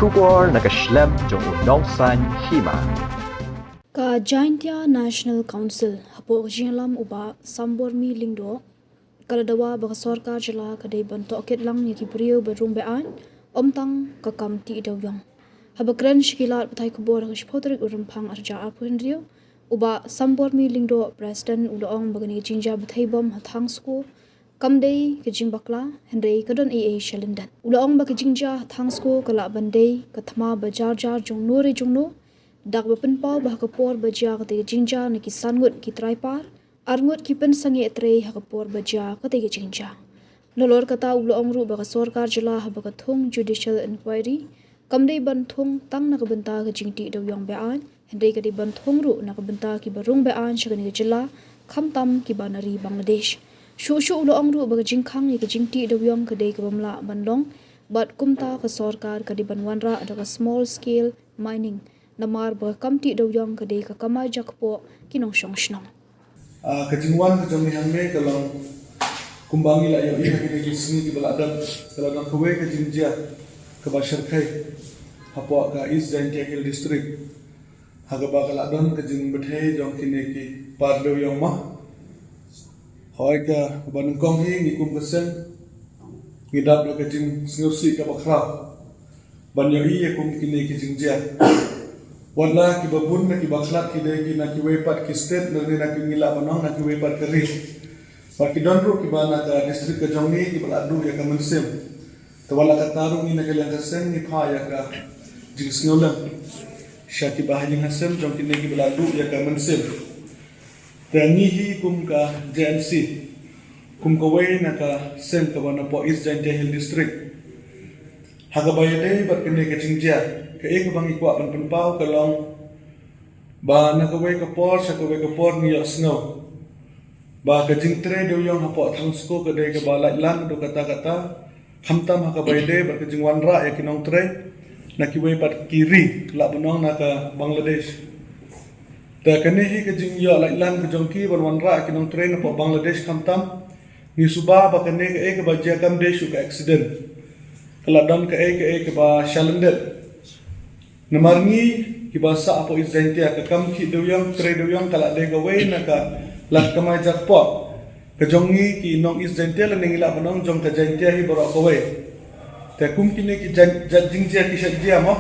Shubor nakaslem jong unongsan hima. Ka Jaintia National Council hapo jinlam uba sambor mi lingdo kaladawa baka sarkar jala kadai banto ket lang ni kibrio bedroom bean omtang ka kamti dawyang habakran shikilat patai kubor ka shpotrik urumphang arja apundrio uba sambor mi lingdo president udaong bagani jinja bathai bom hathang sko kamdei ke jingbakla hendrei kadon aa shalindan udaong baka jinja hathang sko kala bandei kathma bajar jar jongno re jongno dak bapen pau bah kapor baja kate jinja na ki sangut ki traipar arngut ki pen sange trei ha kapor baja kate jinja nolor kata ulo ongru ba sarkar jala ha ba thung judicial inquiry kamdei ban thung tang na kabanta ka jingti doyong bean hendei kade ban thung ru na kabanta ki barung bean shagani jala khamtam ki banari bangladesh shu ulo ongru ba jingkhang ni ka jingti doyong kade ka bamla bandong bat kumta ka sarkar kade banwanra ada small scale mining namar ba kamti doyong kade ka kama jakpo kinong shong shnong kajingwan kajong ni hamme kalong kumbangi la yo ina kini gisni ki baladam kalong kuwe kajingjia ka bashar khai hapo ka East Jaintia Hill district haga ba kaladon kajing bethe jong kini ki par doyong ma hoy ka banung kong hi ngi kum kasen ngidap do kajing sngusi ka bakra ban yo i kum kini ki jingjia wala ki babun na ki bakhlat ki de ki na ki wepat ki state na na ki ngila banong na ki wepat keri pa ki donro ki bana ka district ka jongni ki baladu ya ka mensem to wala ka taru ni na ka lang sen ni pha ya ka jings ngolam sha ki bahajing hasem jong ki ne ki baladu ya ka mensem tangi hi kum ka JNC kum ka we na ka sem ka bana po East Jaintia Hill district haga bayade bat kene ka jingjia ke ek bang ikwa ban pau kalong ba na ka we ka por sa ka we ka por ni asno ba ka jingtre do yong hapo thangsko ka de ka ba lai lan do kata kata khamtam ha ka baide ba ka jingwan ra ya kinong tre na ki we pat kiri la banong na ka Bangladesh ta kane hi ka jing yo lai lan ka jongki ban ra kinong tre na po Bangladesh khamtam ni suba ba kane ka ek ba ja kam de shu ka accident kala don ka ek ba shalandet namarngi ki basa apo East Jaintia ka kamki doyong tre doyong kala de ga we na ka lak kamai jakpo ka jongi ki nong East Jaintia la ningila banong jong ka Jaintia hi boro ko we te kum ki ne ki jingjia ki shajia mo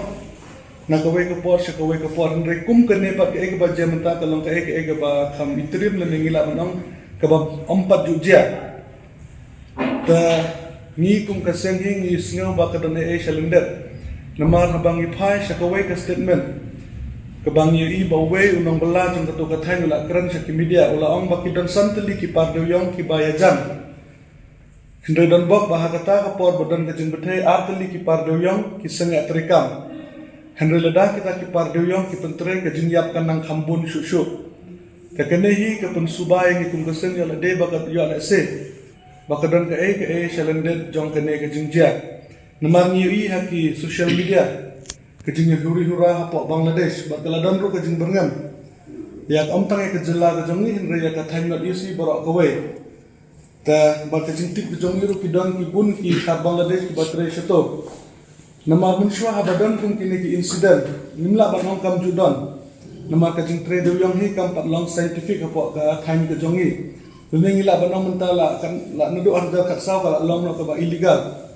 na ka we ka por sha ka we ka por re kum ka ne pa ka ek ba jamta ka long ka ek ba kham itrim la ningila banong ka ba ompat jujia ta ni kum ka senghi ni sngo ba ka don e shalunder namar habang ipai sa kaway ka statement kabang i ba we unong bala jong ka thay nula kran sa ki media ula ong bakidon santali ki pardoyong ki bayajan hindre don bok bahagata ka por bodon ka jing bethe artali ki pardoyong ki senga trikam hindre lada kita ki pardoyong ki pentre ka jing yap kanang khambun shushu ka kenehi ka pensubay ni kum kaseng ya lade bakat yo la se bakadon ka e shalendet jong kene ka jingjia namar ngi haki social media kajing huri hura hapo Bangladesh bakala don ro kajing berngam yak omtang ke jela ka jongi hinre ya ka time not isi borok kowe ta ba kajing tip jongi ro kidon ki bun ki ka Bangladesh ki batre shato namar menshwa habadon kum kini ki incident nimla banong kam judon namar kajing trade yong hi kam pat long scientific hapo ka time ka jongi ningila banong mentala kan la nudu arda katsau kala long no ka ba illegal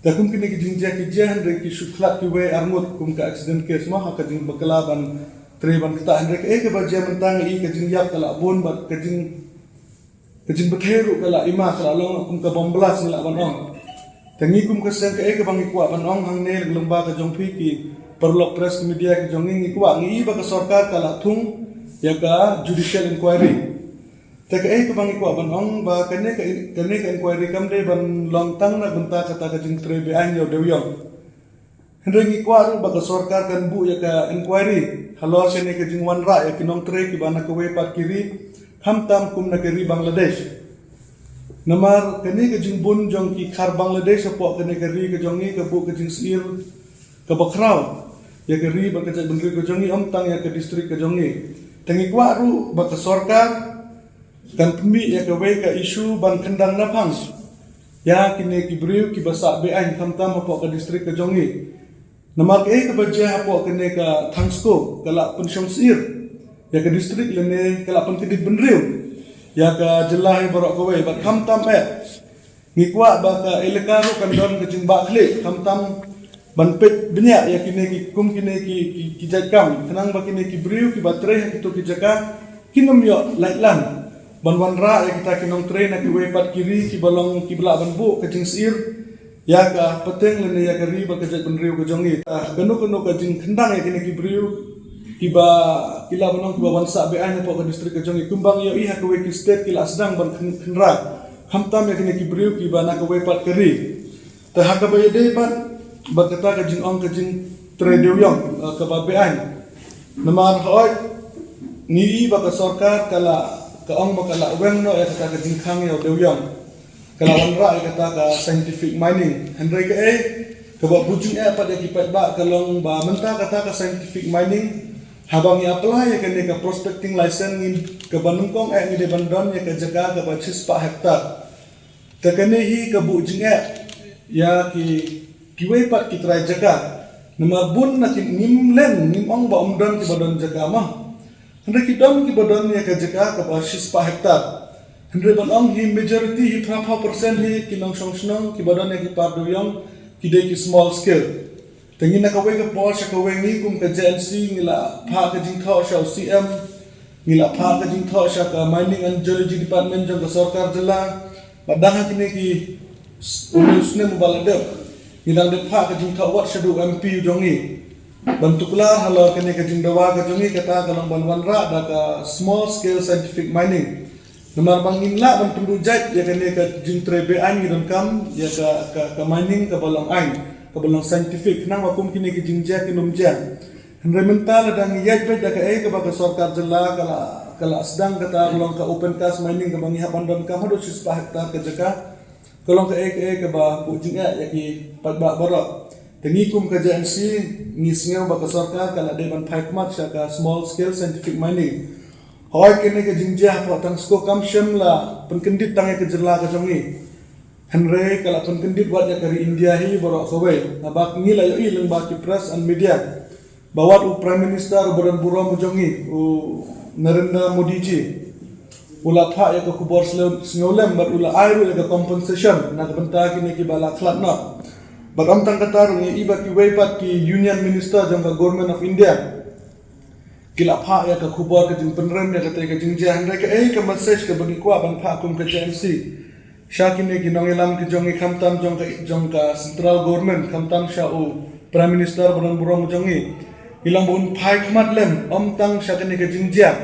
ta kum kini ki jingjia ki jahan re ki shuklat ki we armut kum ka accident case ma ka jing bakala ban tre ban kata andre ke ek ba jam tang i ka jing yap kala bon ba ka jing betheru kala ima kala long kum ka bomblas ni la ban ong tangi kum ka sang ke ek bang ikwa ban ong hang ne lomba ka jong phi ki perlok press media ki jong ngi ikwa ngi ba ka sarkar kala thung ya ka judicial inquiry ta ka ek bang ikwa ban ong ba kane ka inquiry kam de ban long tang na banta kata ka jing tre be an yo dewyong hendeng ikwa ru ba ka sarkar kan bu ya ka inquiry halo se ne ka jing wan ra ya kinong tre ki bana ka we pat kiri khamtam kum na kiri Bangladesh namar kane ka jing bun jong ki khar Bangladesh apo kane ka ri ka jongi ka bu ka jing sir ka bakraw ya ka ri ba ka jing ka jongi omtang ya ka district ka jongi tangi kwa ru ba ka sarkar kan pemi ya ka we ka isu ban kendang napang ya kini ki briu ki basa be an khamtam apo ka district ka jongi Namar ke kebaja apo kene ka Thangsko kala pensyong sir ya ke distrik lene kala penkedit benriu ya ka jelai borok kowe bat kamtam ngikwa ba ka elekaru kan don ke jimba khle kamtam banpet benyak ya kine ki kum kine ki jakam tenang ba kine ki briu ki batre ki to ki jaka kinom yo laitlan banwan ra ya kita kinom train ki wepat kiri ki balong ki bela banbu ke jing sir ya ka peteng lene ya ka riba ke jat benriu ke jongi kanu ka jing kendang ya kine ki briu kiba kila banong kiba wansa be anya po ke distrik ke jongi kumbang yo iha ke weki state kila sedang ban kendra hamtam ya kine ki briu kiba na ke wepat kiri ta haka ba yede ban berkata ke jing ong ke jing trade yong ke ba be an namar hoy ni ba ka sarkar kala ka ong ba kala weng no ya kata ke jing khang yo de yong kala wanra ya kata ka scientific mining handrai ke ke ba bujung pa ya ki pa ba kalong ba menta kata ka scientific mining habang ya apply ya kene ka prospecting license ngin ke banungkong ni de bandon ya ke jaga ke ba 6 hektar te kene hi ke bujung ya ki wepat ki trai jaga nama bun na ki nim ong ba omdon ki badon jaga mah handai ki dom ki badon ya ke jaga ke ba 6 hektar handai ban ong hi majority hi 30% hi ki nong song ki badon ya ki par doyong ki de ki small scale tengin na kawai ke pol sa kawai ni kum ke JNC ngila pha ke jing tho sa CM ngila pha ke jing tho sa ka mining and geology department jong ka sarkar jela badang kini ki usne mubalade ngidang de pha ke jing tho wat sadu MP jongi bantukla halo kene ke jing dawa ke jongi kata kalong banwan ra da ka small scale scientific mining namar bangin la ban pendujat ya kene ke jing trebe an ngidam kam ya ka mining ka balong ain kabalong scientific nang wakum kini ki jingja kinum ja hendra mental dan yaj bet da ka ke ba sarkar jela kala sedang kata kolong ka open cast mining ka bangi hapan don ka hodo 6 hektar ke jaka kolong ka ke ba bujing ya ki padba boro tengikum ka JNC ngisngeu ba ka sarkar kala de ban phaikhmat sa ka small scale scientific mining hoy kini ka jingja pa Thangsko kamshem la penkendit tangai ke jela ka jongi Henry kala penkendit buat ya dari India hi borok kowe abak ngila yo ileng ba ki press and media bawat u prime minister badan buro mujongi u Narendra Modi ji ula pha ya ko kubor snolem bar ula airu ya ko compensation na benta kini ki bala khlat no bagam tang katar ngi iba ki wepat ki union minister jong ka government of India kila pha ya ko kubor ke jing penrem ya ka jing jahan ka ka message ka bagi kwa ban pha kum ka JMC Syakine ginong ilam ki jongi kamtam jong ka central government kamtam sya u prime minister badan burong jongi ilang bun phai khmat lem om tang syakine ke jingjia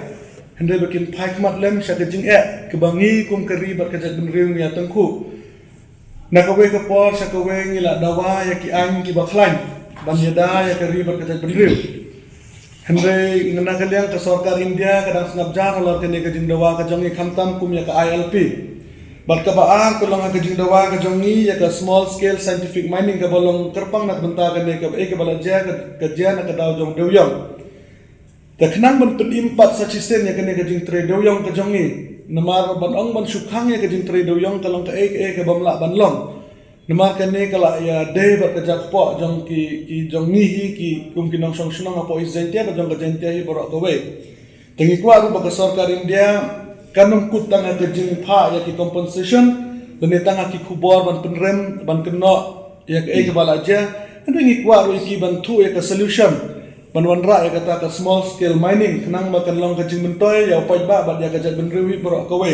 hende bakin phai khmat lem syak ke jing ke bangi kum keri bar ka jat benriung ya tengku nakawe ke por syakawe ngila dawa ya ki ang ki baklan ban yada ya keri bar ka jat benriung hende ngena kaliang ka sarkar India kadang snap jar lor kene ke jing dawa ka jongi kamtam kum ya ka ILP Barkabaan kolong ke jing dawa ke jongi ya ke small scale scientific mining ke bolong kerpang nak benta ke ne ke balaja ke ja nak daw jong dewyong ta khnang ban pedimpat sa chisen ya ke ne ke jing tre dewyong ke jongi namar ban ong ban sukhang ya ke jing tre dewyong kalong ke bamla ban long namar ke ne kala ya de ba ke jak po jong ki jongi hi ki kum kinong song sunong apo izentia ke jong ke jentia hi borok kowe tengi kwa ru ba ke sarkar India kanong kutang ke jing pha ya ki compensation dan tang ki kubor ban penrem ban keno ya ke balaja ngi kwa ru ki ban thu ya ke solution ban wanra ya kata ke small scale mining kenang makan long ke jing mentoy ya upai ba ya ke jat benriwi borok kowe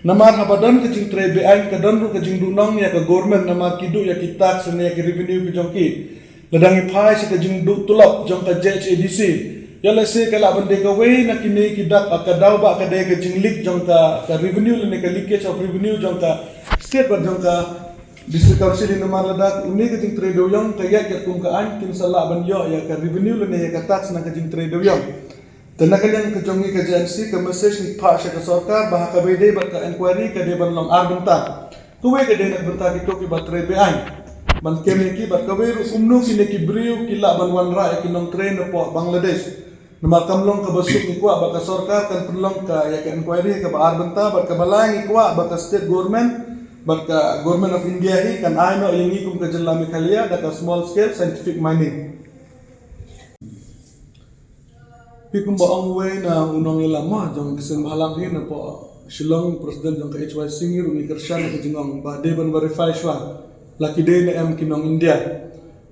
namar habadan ke jing trebe an ke don ru ke jing dunong ya ke government namar kidu ya ki tax ne ya ke revenue ke jongki ladangi pha ya ke jing du tulop jong ke JHADC ya lese kala bende ka we na kini kidak akadaw ba ka de ka jinglik jong ka revenue le ka leakage of revenue jong ka state ba jong ka district council ni maladak uni ka jing trade yong ka ya kum ka an kin sala ban yo ya ka revenue le ya ka tax na ka jing trade yong tanakalian ka jongi ka JNC ka message ni pa sa ka sarkar ba ka bede ba ka inquiry ka de ban long arbenta tuwe ka de nak benta ki to ki ba trade an ban kemi ki ba ka we ru umno ki ne ki briu ki la ban wan ra ki nong train po Bangladesh nama kamlong ka basuk ni kwa baka sarkar kan perlong ka ya ka inquiry ka ba arbenta ba ka balay ni kwa baka state government baka government of India hi kan ayno yung ikum ka jalla mikhalia da ka small scale scientific mining Pi kumba ang way na unang ilama jong kisin mahalang hin na po Shillong President jong ka HY Singir umi kersyan na kajingong ba de ban verify shwa laki de na em kinong India.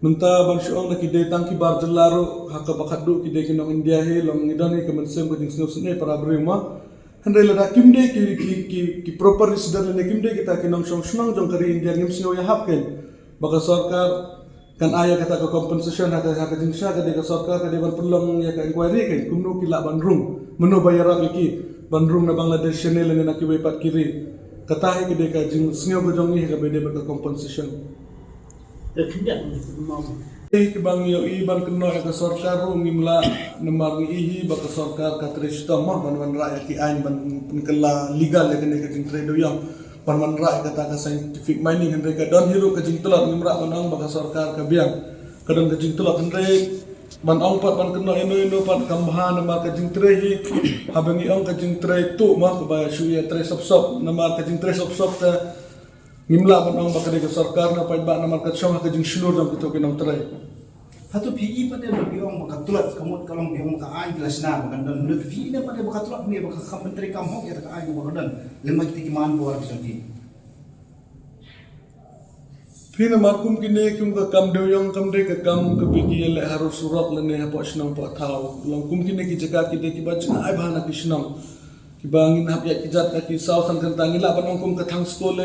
Munta ban syong na kide tang kibar jelaro haka bakadu kide kinong India he long ngidani kemensem kajing snow sene para berima. Handai lada kimde ki proper sidar lene kimde kita kinong syong syong jong kari India ngim snow ya hapken. Baka sarkar kan ayah kata ke compensation haka jing sya kade ka sarkar kade ban pelong ya ka inquiry kan kumno kila ban room meno bayaran iki Bandung na Bangladesh channel na nakiway pat kiri katahi kide ka jing snow ko jong ni ka bede ba compensation. Kibang yo iban keno ka sarkar ro ngimla namar ni ihi baka sarkar ka trista mah ban rakyat ki ain ban penkela legal ya kene ka jing trade yang ban rakyat kata ka scientific mining hande ka don hero ka jing telot ngimra banang baka sarkar ka biang kadang ka jing telot hande ban ong pat ban keno ino pat kambahan namar ka jing trehi habangi ong ka jing tre tu mah ka ba shuya tre sop namar ka jing tre sop ta ngimla ban ong baka de ka sarkar na pa ba namar ka chong ka jing shulur jam kito kinong tre. Hatu PE pada biong bakatulat kamut kalong biong maka ain jelas na bakandan mulut PE na pada bakatulat ni baka menteri kampung ya tak ain bakandan lemah kita kiman buat seperti Pina markum kini kum ka kam doyong kam de ka kam ka bigi le harus surat le ne hapo shnang pa thau long kum kini ki jaka ki de ki ba chna ai bhana ki shnang ki bangin hap ya ki jat ka ki saw san kan tangila ban kum ka thang skole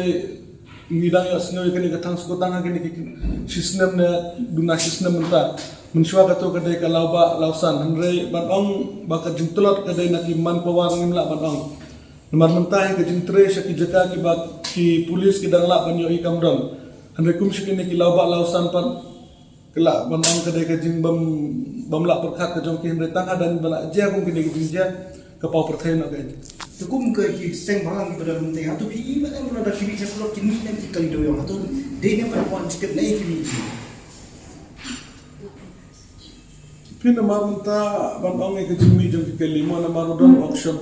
ngidang ya snow kini ka thang sko tanga kini ki sistem ne duna sistem menta menshwa ka to ka de ka lauba lausan hanre ban ong ba ka jintulot ka de na ki man pawar ngimla ban ong namar menta ka jintre sha ki jaka ki ba ki pulis ki dangla ban yo ikam dom Andre kum shikini ki lauba lausan pan kela banang kedai kajing bam la perkat ke jongki andre tang dan bala ja kum kini kajing ja ke pau perthai nak kai tukum ke ki seng barang pada menteri hatu PE pada mula dah kini sesuatu kini dan kali doyong hatu dia ni pada pon sikit naik kini Pina marunta banang ke kajing mi jongki ke lima na marudon auction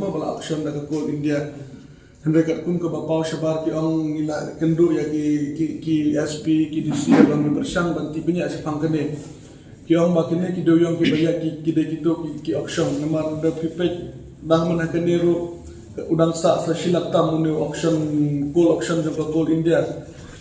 ma bala auction da ke India Henry kat kum ke bapau syabar ki ong ila kendu ya ki SP ki DC bang bersang banti punya sepang kene ki ong bakine ki doyong ki baya ki de kito ki auction namar da pipet bang mana kene ro udang sa silap tam ne auction jong coal India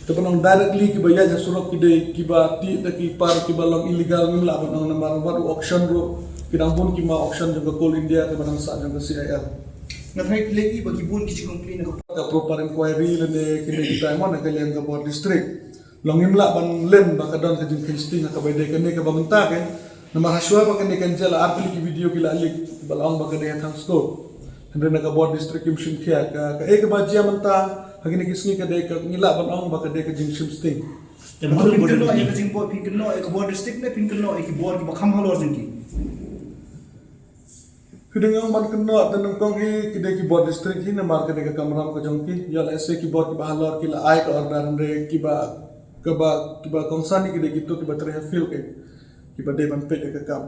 te panong directly ki baya ja surok ki de ki ba ti da ki par ki balong illegal ngimla panong namar baru auction ro ki dang pun ki ma auction jong coal India te panong sa jong CIL Nafai lagi bagi bun kisi komplain aku. Ka proper inquiry lene kini kita mon ka liang ka bor district longimla ban len ba kadon ka jing kristing ka bede kene ka bamenta ke nama haswa ba kene kan jala artili ki video ki alik balong ba kene thang sto hande na ka bor district kim shin khia ka ek ba jia menta hagini kisni ka de ka ngila ban ong ba ka de ka jing shim sting Dan mahu pinken no ek jing boy pinken no ek bor district ne pinken no ek bor ki bakam halor jengki. Kudeng man kena dan kong hi kide ki bor district hi namar kide ka kamram ka jongki ya la ese ki bor ki bahalor ki la ai ka order hande ki ba konsani kide gitu ki ba tre feel ke ki ba de ban pe ka kam